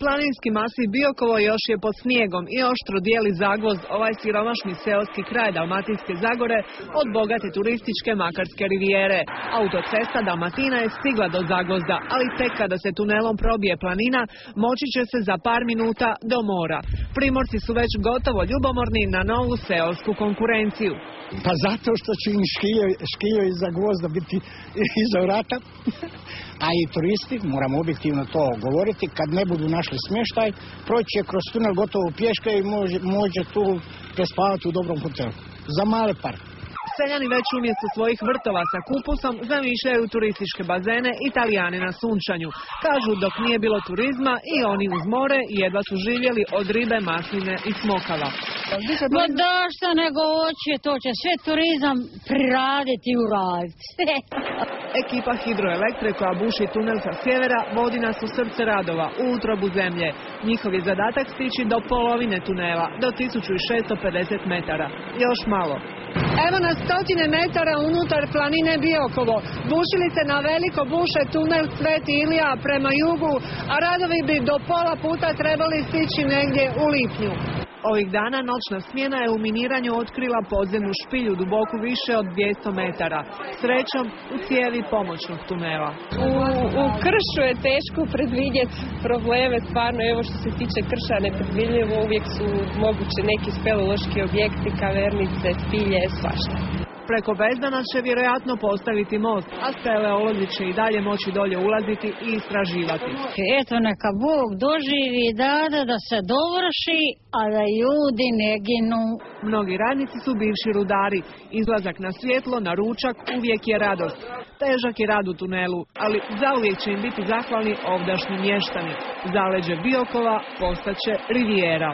Planinski masiv Biokovo još je pod snijegom i oštro dijeli Zagvozd, ovaj siromašni seoski kraj Dalmatinske Zagore od bogate turističke Makarske rivijere. Autocesta Dalmatina je stigla do Zagvozda, ali tek kada se tunelom probije planina, moći će se za par minuta do mora. Primorci su već gotovo ljubomorni na novu seosku konkurenciju. Pa zato što će im škiljo iz Zagvozda biti iza vrata, a i turisti, moramo objektivno to govoriti, kad ne budu našli smještaj, proći će kroz tunel gotovo pješke i može tu prespavati u dobrom hotelu. Za male pare. Seljani već umjesto svojih vrtova sa kupusom zamišljaju turističke bazene i Talijane na sunčanju. Kažu dok nije bilo turizma i oni uz more jedva su živjeli od ribe, masline i smokava. Ma da što nego hoće, to će sve turizam priraditi i uraditi. Ekipa Hidroelektre koja buši tunel sa sjevera vodi nas u srce radova, u utrobu zemlje. Njihov je zadatak stići do polovine tunela, do 1650 metara. Još malo. Evo na stotine metara unutar planine Biokovo. Bušili se na veliko buše tunel Sveti Ilija prema jugu, a radovi bi do pola puta trebali stići negdje u lipnju. Ovih dana noćna smjena je u miniranju otkrila podzemnu špilju duboku više od 200 metara. Srećom u cijevi pomoćnog tunela. U kršu je teško predvidjeti probleme, stvarno, evo što se tiče krša nepredvidljivo, uvijek su moguće neki speleološki objekti, kavernice, spilje, svašta. Preko Bezdana će vjerojatno postaviti most, a speleolozi će i dalje moći dolje ulaziti i istraživati. Eto neka Bog doživi da se dovrši, a da ljudi ne ginu. Mnogi radnici su bivši rudari. Izlazak na svjetlo, na ručak, uvijek je radost. Težak je rad u tunelu, ali zauvijek će im biti zahvalni ovdašnji mještani. Zaleđe Biokova postaće rivijera.